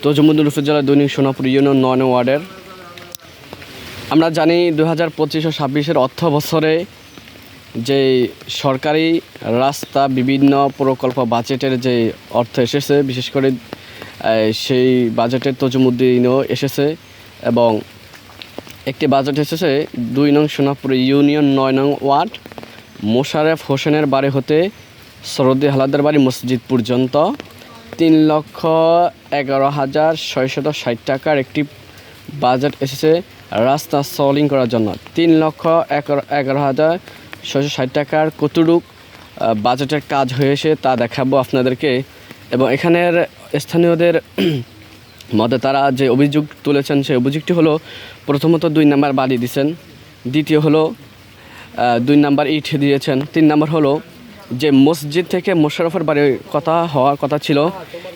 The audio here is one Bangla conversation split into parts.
তজুমুদ্দিন উপজেলার দৈনিক সোনাপুর ইউনিয়ন ৯ নং ওয়ার্ডের আমরা জানি 2025 ও 26-এর অর্থ বছরে যে সরকারি রাস্তা বিভিন্ন প্রকল্প বাজেটের যে অর্থ এসেছে, বিশেষ করে সেই বাজেটের তজুমুদ্দিনও এসেছে এবং একটি বাজেট এসেছে ২ নং সোনাপুর ইউনিয়ন ৯ নং ওয়ার্ড মোশারেফ হোসেনের বাড়ি হতে সরদি হালাদার বাড়ি মসজিদ পর্যন্ত ৩,১১,৬৬০ টাকার একটি বাজেট এসেছে রাস্তা সলিং করার জন্য। ৩,১১,৬৬০ টাকার কতটুক বাজেটের কাজ হয়েছে তা দেখাবো আপনাদেরকে। এবং এখানের স্থানীয়দের মধ্যে তারা যে অভিযোগ তুলেছেন সেই অভিযোগটি হলো, প্রথমত ২ নাম্বার বাড়ি দিয়েছেন, দ্বিতীয় হলো ২ নাম্বার ইট দিয়েছেন, ৩ নাম্বার হলো যে মসজিদ থেকে মোশাররফের বাড়ির হওয়ার কথা ছিল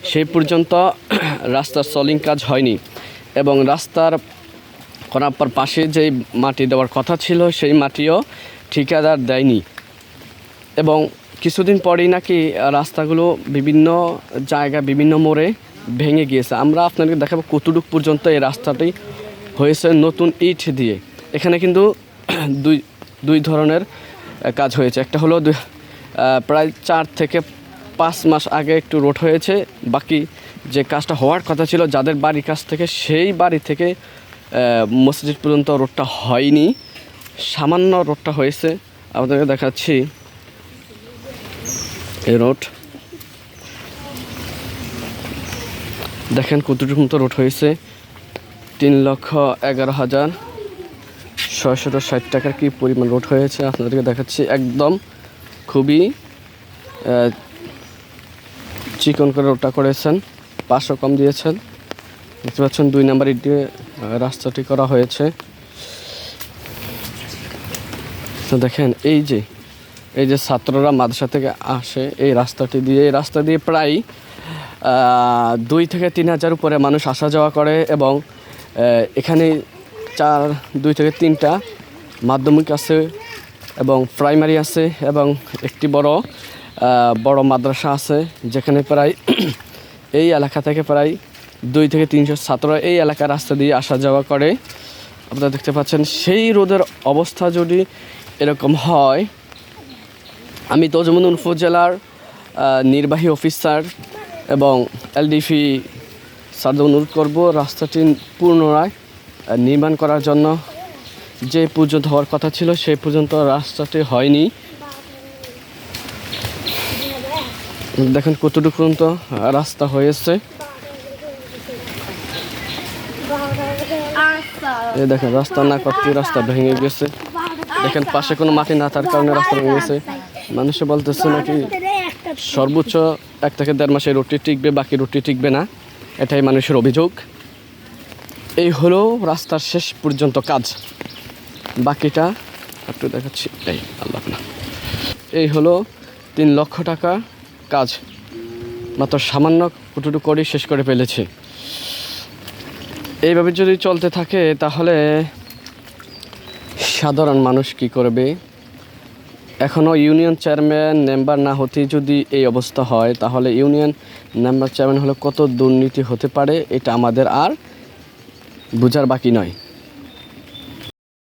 সেই পর্যন্ত রাস্তার সলিং কাজ হয়নি এবং রাস্তার করার পর পাশে যেই মাটি দেওয়ার কথা ছিল সেই মাটিও ঠিকাদার দেয়নি এবং কিছুদিন পরেই নাকি রাস্তাগুলো বিভিন্ন জায়গায় বিভিন্ন মোড়ে ভেঙে গিয়েছে। আমরা আপনাদেরকে দেখাবো কতটুক পর্যন্ত এই রাস্তাটি হয়েছে নতুন ইট দিয়ে। এখানে কিন্তু দুই ধরনের কাজ হয়েছে। একটা হলো প্রায় ৪ থেকে ৫ মাস আগে একটু রোড হয়েছে, বাকি যে কাজটা হওয়ার কথা ছিল যাদের বাড়ির কাছ থেকে সেই বাড়ি থেকে মসজিদ পর্যন্ত রোডটা হয়নি, সামান্য রোডটা হয়েছে। আপনাদেরকে দেখাচ্ছি এই রোড, দেখেন কতটুকু মতো রোড হয়েছে। ৩,১১,৬৬০ টাকার কি পরিমাণ রোড হয়েছে আপনাদেরকে দেখাচ্ছি। একদম খুবই চিকন করে রোডটা করেছেন, ৫০০ কম দিয়েছেন। দেখতে পাচ্ছেন ২ নাম্বার ইট দিয়ে রাস্তাটি করা হয়েছে। তো দেখেন এই যে ছাত্ররা মাদ্রাসা থেকে আসে এই রাস্তা দিয়ে প্রায় ২ থেকে ৩ হাজার উপরে মানুষ আসা যাওয়া করে এবং এখানে ২ থেকে ৩টা মাধ্যমিক আছে এবং প্রাইমারি আছে এবং একটি বড় মাদ্রাসা আছে, যেখানে প্রায় এই এলাকা থেকে প্রায় ২ থেকে ৩০০ ছাত্র এই এলাকার রাস্তা দিয়ে আসা যাওয়া করে। আপনারা দেখতে পাচ্ছেন সেই রোডের অবস্থা যদি এরকম হয়, আমি তজুমুদ্দিন উপজেলার নির্বাহী অফিসার এবং এলডিপি স্যারদের অনুরোধ করব রাস্তাটি পুনরায় নির্মাণ করার জন্য। যে পর্যন্ত হওয়ার কথা ছিল সেই পর্যন্ত রাস্তাটি হয়নি। দেখেন কতটুকু পর্যন্ত রাস্তা হয়েছে। এই দেখেন রাস্তা না করতে রাস্তা ভেঙে গেছে। দেখেন পাশে কোনো মাটি না থাকার কারণে রাস্তা ভেঙে গেছে। মানুষে বলতেছে নাকি সর্বোচ্চ ১ থেকে ১.৫ মাসে রোডটি টিকবে, বাকি রোডটি টিকবে না, এটাই মানুষের অভিযোগ। এই হলো রাস্তার শেষ পর্যন্ত কাজ, বাকিটা একটু দেখাচ্ছি। এই হলো ৩ লক্ষ টাকা কাজ, মাত্র সামান্য কতটুকু করে শেষ করে ফেলেছে। এইভাবে যদি চলতে থাকে তাহলে সাধারণ মানুষ কি করবে? এখনও ইউনিয়ন চেয়ারম্যান মেম্বার না হতেই যদি এই অবস্থা হয় তাহলে ইউনিয়ন মেম্বার চেয়ারম্যান হলে কত দুর্নীতি হতে পারে এটা আমাদের আর বোঝার বাকি নয়।